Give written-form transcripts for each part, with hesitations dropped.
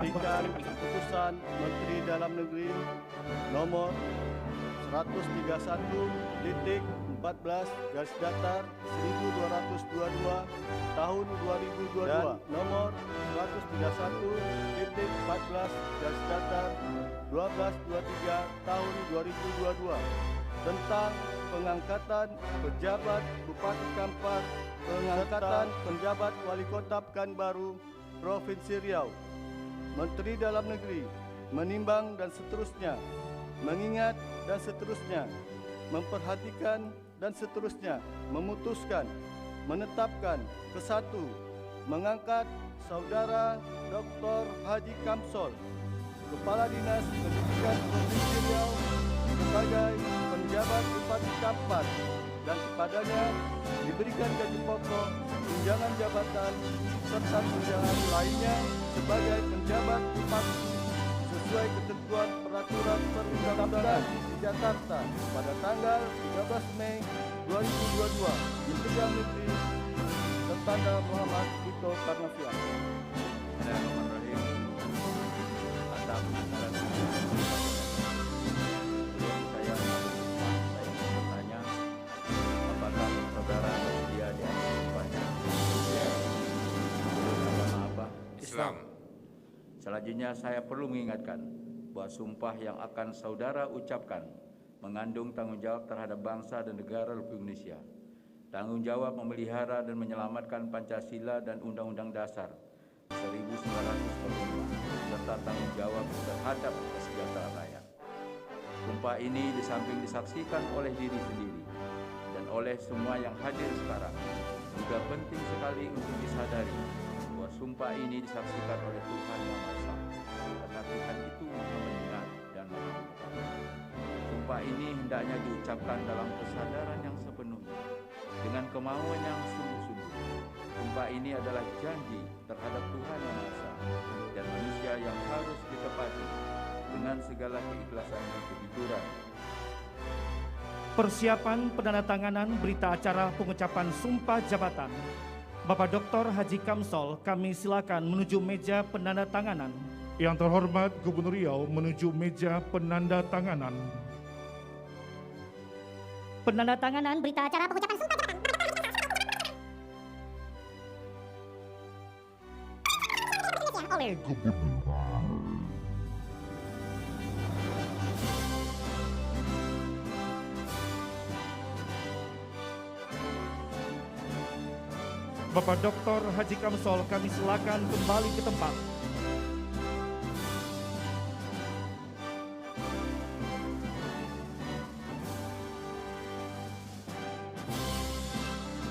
menjadikan keputusan Menteri Dalam Negeri nomor 131.14 tahun 2022 dan nomor 131.14 tahun 2022 tentang pengangkatan pejabat Bupati Kampar, pengangkatan penjabat Wali Kota Pekanbaru, Provinsi Riau. Menteri Dalam Negeri menimbang dan seterusnya, mengingat dan seterusnya, memperhatikan dan seterusnya, memutuskan, menetapkan ke-1, mengangkat Saudara Dr. Haji Kamsol, Kepala Dinas Pendidikan Provinsi Riau sebagai penjabat Bupati Kampar dan kepadanya diberikan gaji pokok, tunjangan jabatan, serta tunjangan lainnya sebagai penjabat bupati sesuai ketentuan peraturan perundang-undangan di Jakarta pada tanggal 13 Mei 2022. Menteri Dalam Negeri Tertanda Muhammad Tito Karnavian. Bismillahirrahmanirrahim. Atas ajaran saya bertanya, apakah saudara bersedia diambil sumpahnya? Agama apa? Islam. Selanjutnya saya perlu mengingatkan bahwa sumpah yang akan saudara ucapkan mengandung tanggung jawab terhadap bangsa dan negara Republik Indonesia, tanggung jawab memelihara dan menyelamatkan Pancasila dan Undang-Undang Dasar 1945, serta tanggung jawab terhadap kesejahteraan rakyat. Sumpah ini di samping disaksikan oleh diri sendiri dan oleh semua yang hadir sekarang, juga penting sekali untuk disadari bahwa sumpah ini disaksikan oleh Tuhan Yang Maha Esa, karena Tuhan itu Maha Mendengar dan Maha Mengetahui. Sumpah ini hendaknya diucapkan dalam kesadaran yang sepenuhnya, dengan kemauan yang sungguh-sungguh. Sumpah ini adalah janji terhadap Tuhan Yang Maha Esa dan manusia yang harus ditepati dengan segala keikhlasan dan kejujuran. Persiapan penandatanganan berita acara pengucapan sumpah jabatan. Bapak Dr. Haji Kamsol, kami silakan menuju meja penandatanganan. Yang terhormat Gubernur Riau menuju meja penandatanganan. Penandatanganan berita acara pengucapan sumpah jabatan. Oleh Bapak Dr. Haji Kamsol, kami silakan kembali ke tempat.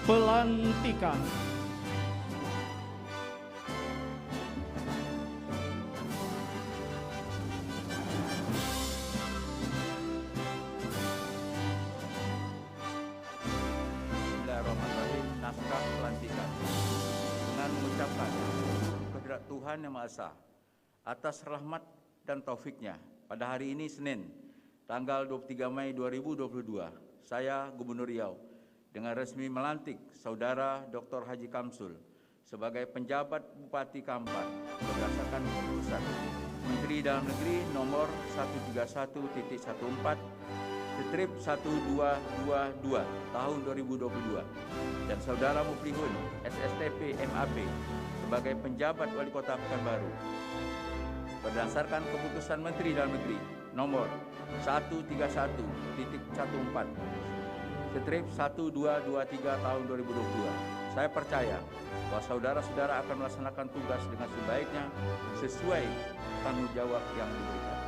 Pelantikan. Bismillahirrahmanirrahim. Naskah pelantikan dengan mengucapkan kehadirat Tuhan Yang Maha Esa atas rahmat dan taufiknya pada hari ini Senin tanggal 23 Mei 2022, saya Gubernur Riau dengan resmi melantik Saudara Dr. Haji Kamsul sebagai penjabat Bupati Kampar berdasarkan keputusan Menteri Dalam Negeri nomor 131/14/1222 tahun 2022 dan Saudara Muflihun SSTP MAP sebagai penjabat Wali Kota Pekanbaru berdasarkan keputusan Menteri Dalam Negeri nomor 131/14/1223 tahun 2022. Saya percaya bahwa saudara-saudara akan melaksanakan tugas dengan sebaiknya sesuai tanggung jawab yang diberikan.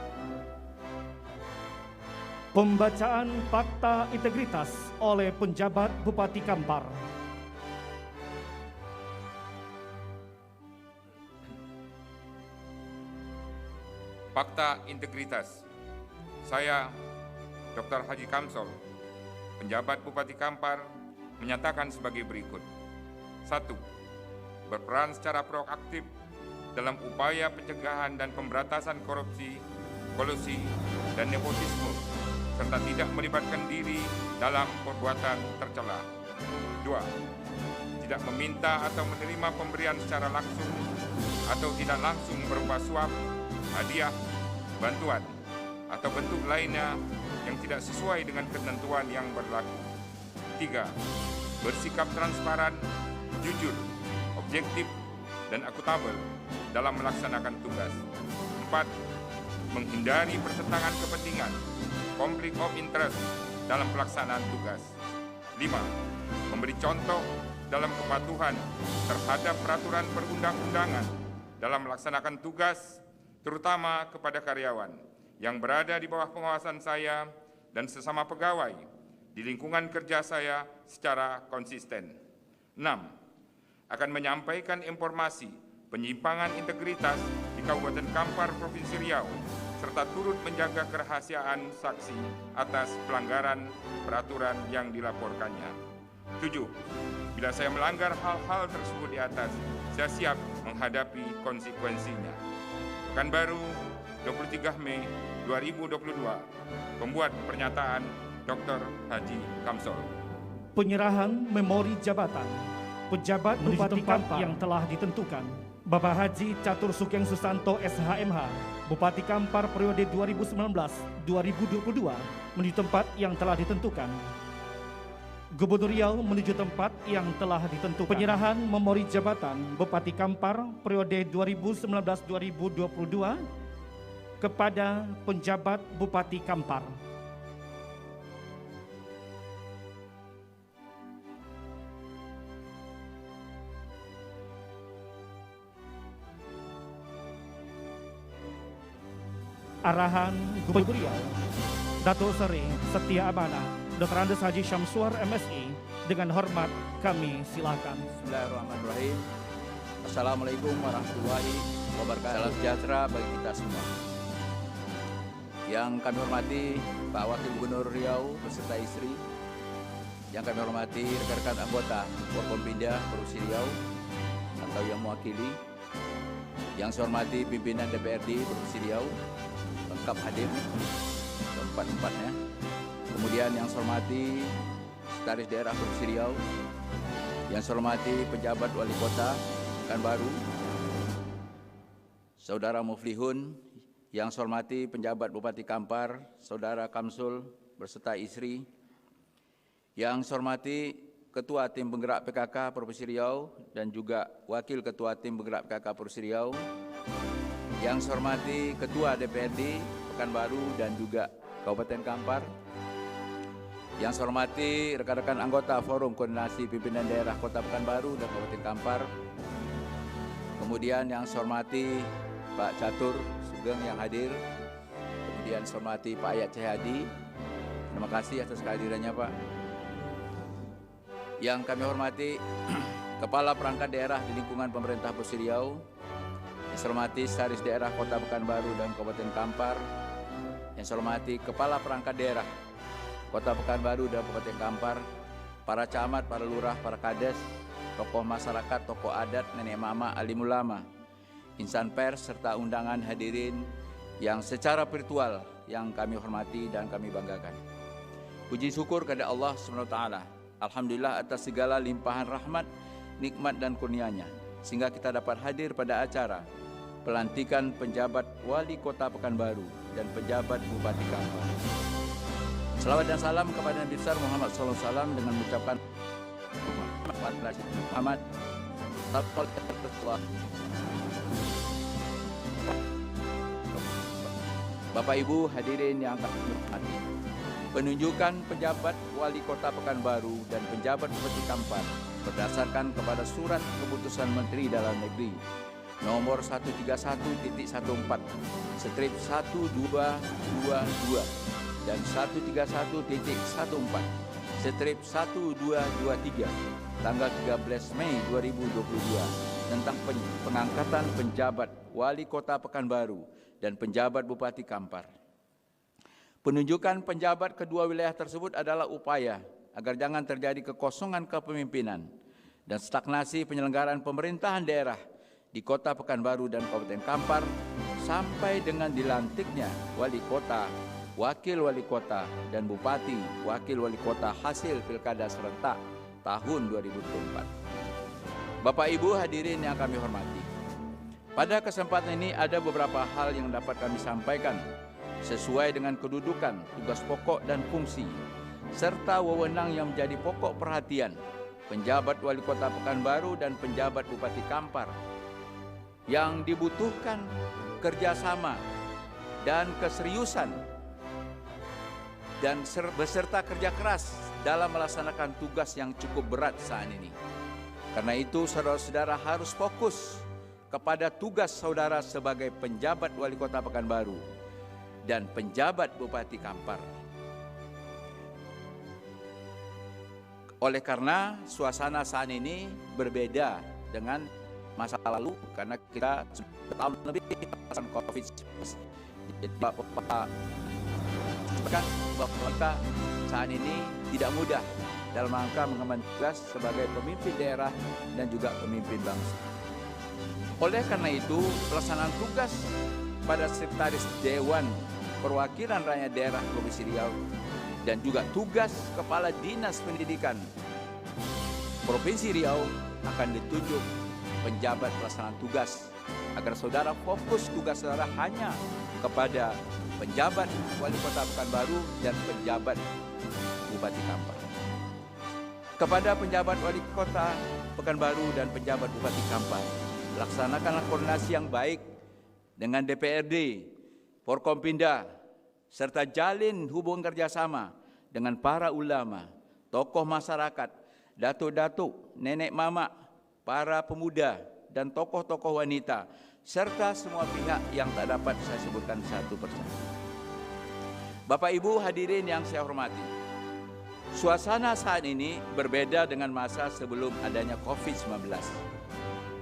Pembacaan fakta integritas oleh penjabat Bupati Kampar. Fakta integritas. Saya, Dr. Haji Kamsol, penjabat Bupati Kampar, menyatakan sebagai berikut. 1. Berperan secara proaktif dalam upaya pencegahan dan pemberantasan korupsi, kolusi, dan nepotisme, serta tidak melibatkan diri dalam perbuatan tercela. 2. tidak meminta atau menerima pemberian secara langsung atau tidak langsung berupa suap, hadiah, bantuan, atau bentuk lainnya yang tidak sesuai dengan ketentuan yang berlaku. 3. Bersikap transparan, jujur, objektif, dan akuntabel dalam melaksanakan tugas. 4. Menghindari pertentangan kepentingan, konflik of interest dalam pelaksanaan tugas. 5. Memberi contoh dalam kepatuhan terhadap peraturan perundang-undangan dalam melaksanakan tugas, terutama kepada karyawan yang berada di bawah pengawasan saya dan sesama pegawai di lingkungan kerja saya secara konsisten. 6. Akan menyampaikan informasi penyimpangan integritas di Kabupaten Kampar, Provinsi Riau, serta turut menjaga kerahasiaan saksi atas pelanggaran peraturan yang dilaporkannya. 7. Bila saya melanggar hal-hal tersebut di atas, saya siap menghadapi konsekuensinya. Pekanbaru, 23 Mei 2022. Pembuat pernyataan Dr. Haji Kamsol. Penyerahan memori jabatan pejabat Bupati Kampar yang telah ditentukan. Bapak Haji Catur Sugeng Susanto SHMH, Bupati Kampar periode 2019-2022 menuju tempat yang telah ditentukan. Gubernur Riau menuju tempat yang telah ditentukan. Penyerahan memori jabatan Bupati Kampar periode 2019-2022 kepada penjabat Bupati Kampar. Arahan Gubernur Riau, Datuk Seri Setia Amanah, Dr. Andes Haji Syamsuar MSI, dengan hormat kami silakan. Bismillahirrahmanirrahim. Assalamualaikum warahmatullahi wabarakatuh. Salam sejahtera bagi kita semua. Yang kami hormati Pak Wakil Gubernur Riau beserta istri, yang kami hormati rekan-rekan anggota Forkompinda Provinsi Riau atau yang mewakili, yang saya hormati pimpinan DPRD Provinsi Riau lengkap hadir keempat-empatnya. Kemudian yang saya hormati Sekretaris Daerah Provinsi Riau, yang saya hormati pejabat wali kota Pekanbaru, Saudara Muflihun, yang saya hormati penjabat Bupati Kampar, Saudara Kamsul beserta istri, yang saya hormati Ketua Tim Penggerak PKK Provinsi Riau dan juga Wakil Ketua Tim Penggerak PKK Provinsi Riau, yang saya hormati Ketua DPRD Pekanbaru dan juga Kabupaten Kampar, yang saya hormati rekan-rekan anggota Forum Koordinasi Pimpinan Daerah Kota Pekanbaru dan Kabupaten Kampar, kemudian yang saya hormati Pak Catur Sugeng yang hadir, kemudian saya hormati Pak Ayat Cahyadi, terima kasih atas kehadirannya Pak. Yang kami hormati Kepala Perangkat Daerah di lingkungan pemerintah Provinsi Riau, yang saya hormati Sekretaris Daerah Kota Pekanbaru dan Kabupaten Kampar, yang saya hormati Kepala Perangkat Daerah Kota Pekanbaru dan Kabupaten Kampar, para camat, para lurah, para kades, tokoh masyarakat, tokoh adat, nenek mama, alim ulama, insan pers, serta undangan hadirin yang secara virtual yang kami hormati dan kami banggakan. Puji syukur kepada Allah SWT. Alhamdulillah atas segala limpahan rahmat, nikmat dan kurnia-Nya, sehingga kita dapat hadir pada acara pelantikan penjabat Wali Kota Pekanbaru dan penjabat Bupati Kampar. Salawat dan salam kepada Nabi besar Muhammad SAW dengan mengucapkan Muhammad Bapak Ibu hadirin yang kami hormati, penunjukan penjabat Wali Kota Pekanbaru dan penjabat Bupati Kampar berdasarkan kepada Surat Keputusan Menteri Dalam Negeri nomor 131.1/1222 dan 131.14/1223 tanggal 13 Mei 2022 tentang pengangkatan penjabat Wali Kota Pekanbaru dan penjabat Bupati Kampar. Penunjukan penjabat kedua wilayah tersebut adalah upaya agar jangan terjadi kekosongan kepemimpinan dan stagnasi penyelenggaraan pemerintahan daerah di Kota Pekanbaru dan Kabupaten Kampar sampai dengan dilantiknya wali kota, wakil wali kota, dan bupati, wakil wali kota hasil Pilkada serentak tahun 2024. Bapak Ibu hadirin yang kami hormati, pada kesempatan ini ada beberapa hal yang dapat kami sampaikan sesuai dengan kedudukan, tugas pokok dan fungsi, serta wewenang yang menjadi pokok perhatian penjabat Wali Kota Pekanbaru dan penjabat Bupati Kampar, yang dibutuhkan kerjasama dan keseriusan dan beserta kerja keras dalam melaksanakan tugas yang cukup berat saat ini. Karena itu saudara-saudara harus fokus kepada tugas saudara sebagai penjabat Wali Kota Pekanbaru dan penjabat Bupati Kampar. Oleh karena suasana saat ini berbeda dengan masa lalu, karena kita sudah tahun lebih pasang COVID-19. Jadi bahwa kita saat ini tidak mudah dalam rangka mengemban tugas sebagai pemimpin daerah dan juga pemimpin bangsa. Oleh karena itu, pelaksanaan tugas pada Sekretaris Dewan Perwakilan Rakyat Daerah Provinsi Riau dan juga tugas Kepala Dinas Pendidikan Provinsi Riau akan ditunjuk penjabat pelaksanaan tugas agar saudara fokus tugas saudara hanya kepada penjabat Wali Kota Pekanbaru dan penjabat Bupati Kampar. Kepada penjabat Wali Kota Pekanbaru dan penjabat Bupati Kampar, laksanakanlah koordinasi yang baik dengan DPRD, Forkompinda, serta jalin hubungan kerjasama dengan para ulama, tokoh masyarakat, datuk-datuk, nenek mama, para pemuda, dan tokoh-tokoh wanita, serta semua pihak yang tak dapat saya sebutkan satu persatu. Bapak Ibu hadirin yang saya hormati, suasana saat ini berbeda dengan masa sebelum adanya COVID-19.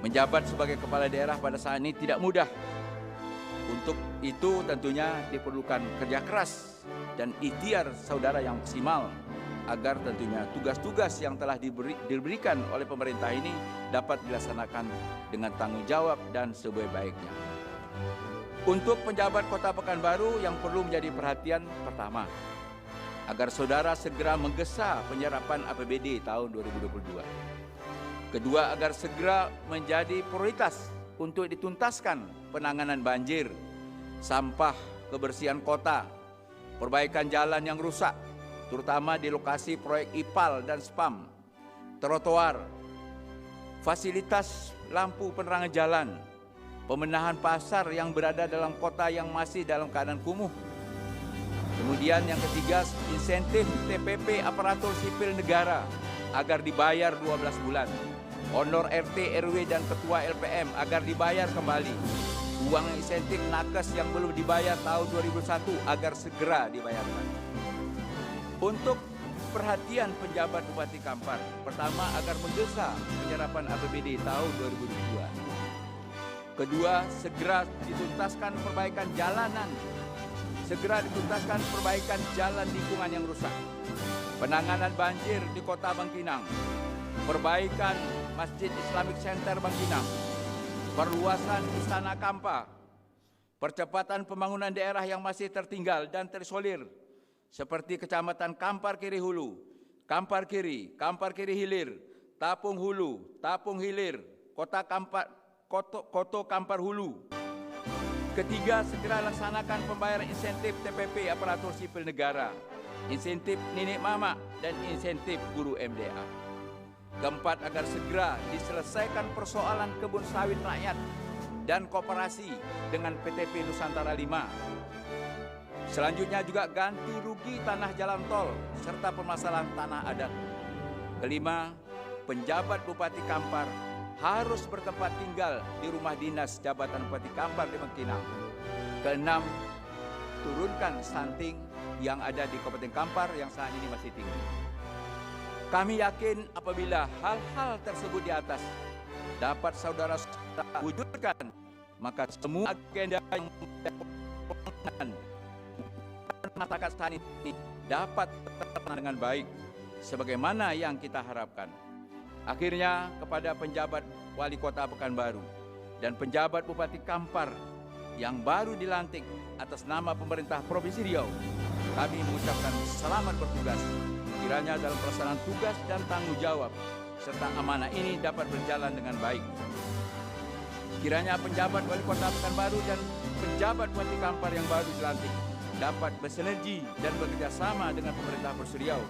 Menjabat sebagai kepala daerah pada saat ini tidak mudah. Untuk itu tentunya diperlukan kerja keras dan ikhtiar saudara yang maksimal agar tentunya tugas-tugas yang telah diberikan oleh pemerintah ini dapat dilaksanakan dengan tanggung jawab dan sebaik-baiknya. Untuk penjabat Kota Pekanbaru yang perlu menjadi perhatian pertama, agar saudara segera menggesa penyerapan APBD tahun 2022. Kedua, agar segera menjadi prioritas untuk dituntaskan penanganan banjir, sampah, kebersihan kota, perbaikan jalan yang rusak, terutama di lokasi proyek IPAL dan SPAM, trotoar, fasilitas lampu penerangan jalan, pemenahan pasar yang berada dalam kota yang masih dalam keadaan kumuh. Kemudian yang ketiga, insentif TPP aparatur sipil negara agar dibayar 12 bulan. Honor RT, RW dan ketua LPM agar dibayar kembali. Uang insentif nakes yang belum dibayar tahun 2001 agar segera dibayarkan. Untuk perhatian penjabat Bupati Kampar, pertama agar menggesa penyerapan APBD tahun 2022. Kedua, segera dituntaskan perbaikan jalanan. Segera dituntaskan perbaikan jalan lingkungan yang rusak. Penanganan banjir di Kota Bangkinang. Perbaikan Masjid Islamic Center Bangkinang. Perluasan Istana Kampa. Percepatan pembangunan daerah yang masih tertinggal dan terisolir seperti Kecamatan Kampar Kiri Hulu, Kampar Kiri, Kampar Kiri Hilir, Tapung Hulu, Tapung Hilir, Koto Kampar Hulu. Ketiga, segera laksanakan pembayaran insentif TPP aparatur sipil negara, insentif nenek mama, dan insentif guru MDA. Keempat, agar segera diselesaikan persoalan kebun sawit rakyat dan koperasi dengan PTP Nusantara 5. Selanjutnya juga ganti rugi tanah jalan tol serta permasalahan tanah adat. Kelima, penjabat Bupati Kampar harus bertempat tinggal di rumah dinas jabatan Bupati Kampar di Bangkinang. Keenam, turunkan stunting yang ada di Kabupaten Kampar yang saat ini masih tinggi. Kami yakin apabila hal-hal tersebut di atas dapat saudara wujudkan, maka semua agenda yang masyarakat saat ini dapat terlaksana dengan baik sebagaimana yang kita harapkan. Akhirnya kepada penjabat Wali Kota Pekanbaru dan penjabat Bupati Kampar yang baru dilantik atas nama pemerintah Provinsi Riau, kami mengucapkan selamat bertugas. Kiranya dalam pelaksanaan tugas dan tanggung jawab serta amanah ini dapat berjalan dengan baik. Kiranya penjabat Wali Kota Pekanbaru dan penjabat Bupati Kampar yang baru dilantik dapat bersinergi dan bekerjasama dengan pemerintah Provinsi Riau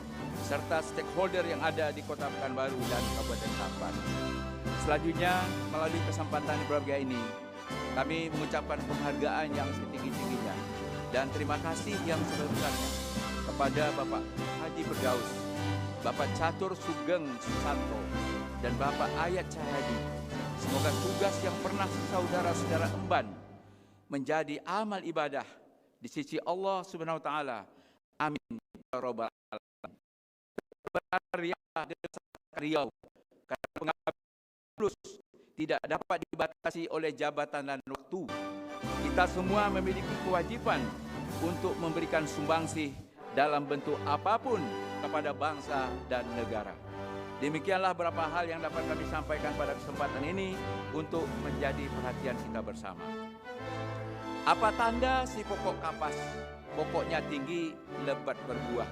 serta stakeholder yang ada di Kota Pekanbaru dan Kabupaten Kampar. Selanjutnya, melalui kesempatan berbahagia ini, kami mengucapkan penghargaan yang setinggi-tingginya dan terima kasih yang sebesar-besarnya kepada Bapak Haji Firdaus, Bapak Catur Sugeng Susanto, dan Bapak Ayat Cahyadi. Semoga tugas yang pernah saudara-saudara emban menjadi amal ibadah di sisi Allah Subhanahu wa taala. Amin ya rabbal alamin. Riau karena pengabdian tulus tidak dapat dibatasi oleh jabatan dan waktu. Kita semua memiliki kewajiban untuk memberikan sumbangsih dalam bentuk apapun kepada bangsa dan negara. Demikianlah beberapa hal yang dapat kami sampaikan pada kesempatan ini untuk menjadi perhatian kita bersama. Apa tanda si pokok kapas? Pokoknya tinggi, lebat berbuah.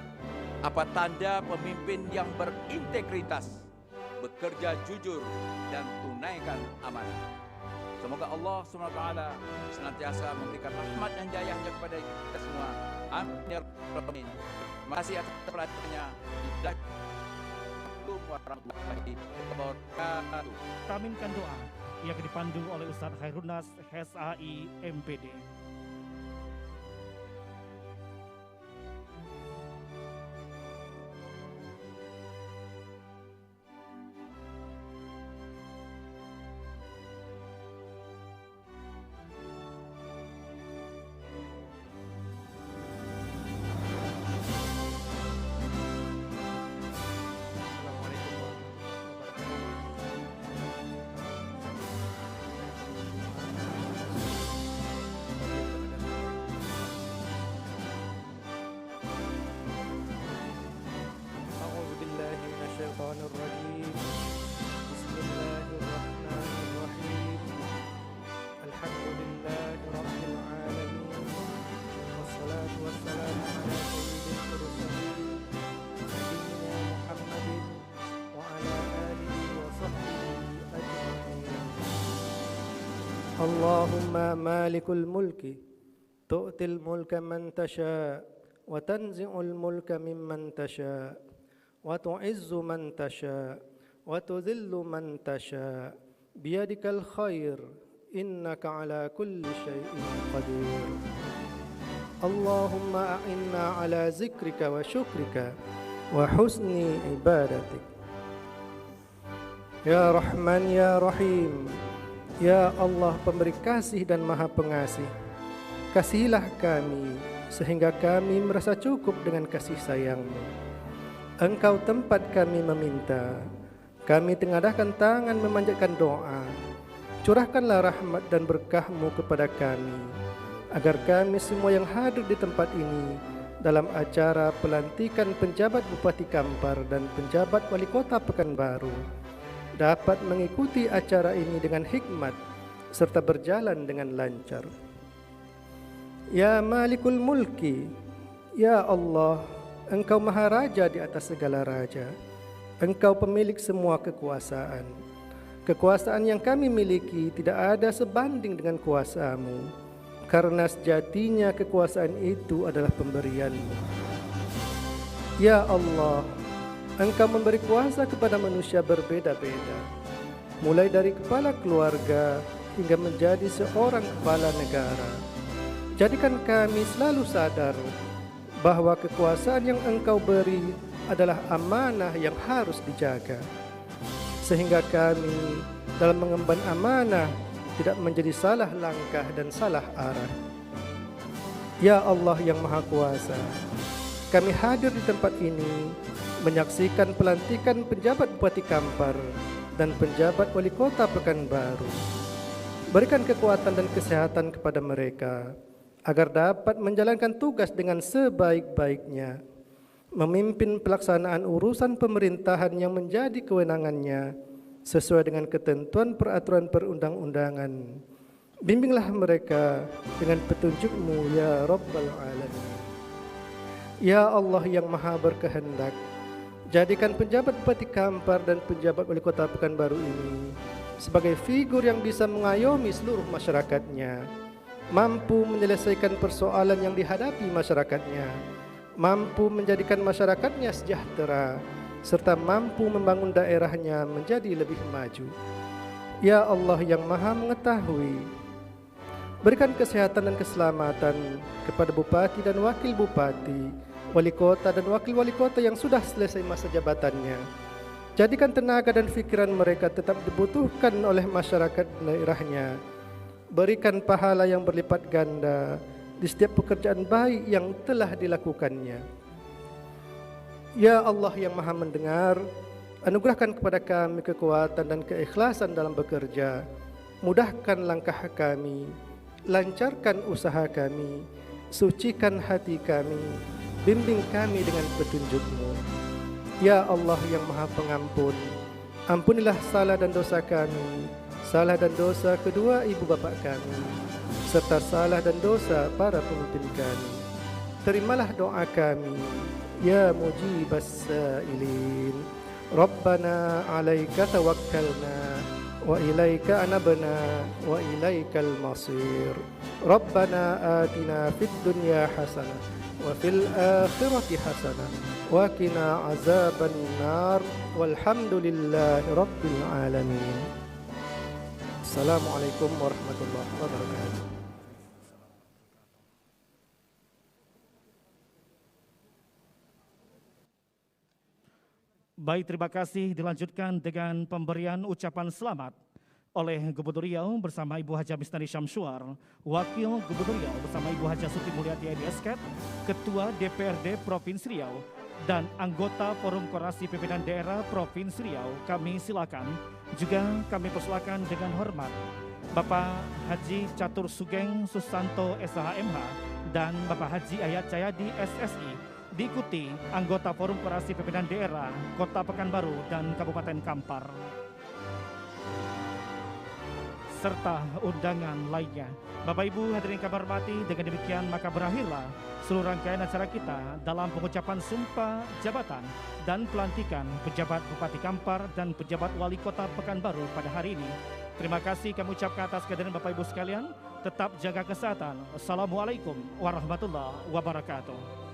Apa tanda pemimpin yang berintegritas, bekerja jujur dan tunaikan amanah? Semoga Allah SWT senantiasa memberikan rahmat dan hidayahnya kepada kita semua. Amin ya rabbal alamin. Terima kasih atas perhatiannya. Assalamualaikum warahmatullahi wabarakatuh. Taminkan doa yang dipandu oleh Ustaz Khairunas HSAI MPD. Bismillahirrahmanirrahim. Bismillahirrahmanirrahim. Alhamdulillahirabbil alamin. Wassalatu wassalamu ala sayyidil mursalin nabiyyina Muhammadin wa ala alihi wa sahbihi ajma'in. Allahumma malikul mulki tu'til mulka man tasha wa tanzi'ul mulka mimman tasha wa tu'izzu man tasha wa tudhillu man tasha biyadikal khair innaka ala kulli syai'in qadir. Allahumma a'inna ala zikrika wa syukrika wa husni ibadatik. Ya Rahman ya Rahim, ya Allah pemberi kasih dan maha pengasih, kasihilah kami sehingga kami merasa cukup dengan kasih sayang-Mu. Engkau tempat kami meminta, kami tengadahkan tangan memanjatkan doa. Curahkanlah rahmat dan berkah-Mu kepada kami, agar kami semua yang hadir di tempat ini dalam acara pelantikan penjabat Bupati Kampar dan penjabat Wali Kota Pekanbaru dapat mengikuti acara ini dengan hikmat serta berjalan dengan lancar. Ya Malikul Mulki, ya Allah, Engkau Maha Raja di atas segala raja. Engkau pemilik semua kekuasaan. Kekuasaan yang kami miliki tidak ada sebanding dengan kuasa-Mu, karena sejatinya kekuasaan itu adalah pemberian-Mu. Ya Allah, Engkau memberi kuasa kepada manusia berbeda-beda, mulai dari kepala keluarga hingga menjadi seorang kepala negara. Jadikan kami selalu sadar bahwa kekuasaan yang Engkau beri adalah amanah yang harus dijaga, sehingga kami dalam mengemban amanah tidak menjadi salah langkah dan salah arah. Ya Allah yang Maha Kuasa, kami hadir di tempat ini menyaksikan pelantikan penjabat Bupati Kampar dan penjabat Wali Kota Pekanbaru. Berikan kekuatan dan kesehatan kepada mereka agar dapat menjalankan tugas dengan sebaik-baiknya, memimpin pelaksanaan urusan pemerintahan yang menjadi kewenangannya sesuai dengan ketentuan peraturan perundang-undangan. Bimbinglah mereka dengan petunjuk-Mu ya Rabbal Alamin. Ya Allah yang Maha berkehendak, Jadikan penjabat Bupati Kampar dan penjabat Wali Kota Pekanbaru ini sebagai figur yang bisa mengayomi seluruh masyarakatnya, mampu menyelesaikan persoalan yang dihadapi masyarakatnya, mampu menjadikan masyarakatnya sejahtera, serta mampu membangun daerahnya menjadi lebih maju. Ya Allah yang Maha Mengetahui, berikan kesehatan dan keselamatan kepada Bupati dan Wakil Bupati, Wali Kota dan Wakil Wali Kota yang sudah selesai masa jabatannya. Jadikan tenaga dan fikiran mereka tetap dibutuhkan oleh masyarakat daerahnya. Berikan pahala yang berlipat ganda di setiap pekerjaan baik yang telah dilakukannya. Ya Allah yang Maha Mendengar, anugerahkan kepada kami kekuatan dan keikhlasan dalam bekerja. Mudahkan langkah kami, lancarkan usaha kami, sucikan hati kami, bimbing kami dengan petunjuk-Mu. Ya Allah yang Maha Pengampun, ampunilah salah dan dosa kami, salah dan dosa kedua ibu bapa kami, serta salah dan dosa para pemimpin kami. Terimalah doa kami, ya mujibas sa'ilin. Rabbana 'alaika tawakkalna wa ilaika anabna wa ilaikal masir. Rabbana atina fid dunya hasanah wa fil akhirati hasanah wa qina azaban nar walhamdulillahi rabbil alamin. Assalamualaikum warahmatullahi wabarakatuh. Baik, terima kasih. Dilanjutkan dengan pemberian ucapan selamat oleh Gubernur Riau bersama Ibu Haja Mistani Syamsuar, Wakil Gubernur Riau bersama Ibu Haja Suti Mulyati Ediasket, Ketua DPRD Provinsi Riau, dan anggota Forum Koordinasi Pimpinan Daerah Provinsi Riau. Kami silakan, juga kami persilakan dengan hormat Bapak Haji Catur Sugeng Susanto SHMH dan Bapak Haji Ayat Cahyadi SSI, diikuti anggota Forum Koordinasi Pimpinan Daerah Kota Pekanbaru dan Kabupaten Kampar, serta undangan lainnya. Bapak Ibu hadirin kami hormati, dengan demikian maka berakhirlah seluruh rangkaian acara kita dalam pengucapan sumpah jabatan dan pelantikan pejabat Bupati Kampar dan pejabat Wali Kota Pekanbaru pada hari ini. Terima kasih kami ucapkan atas kehadiran Bapak Ibu sekalian. Tetap jaga kesehatan. Assalamualaikum warahmatullahi wabarakatuh.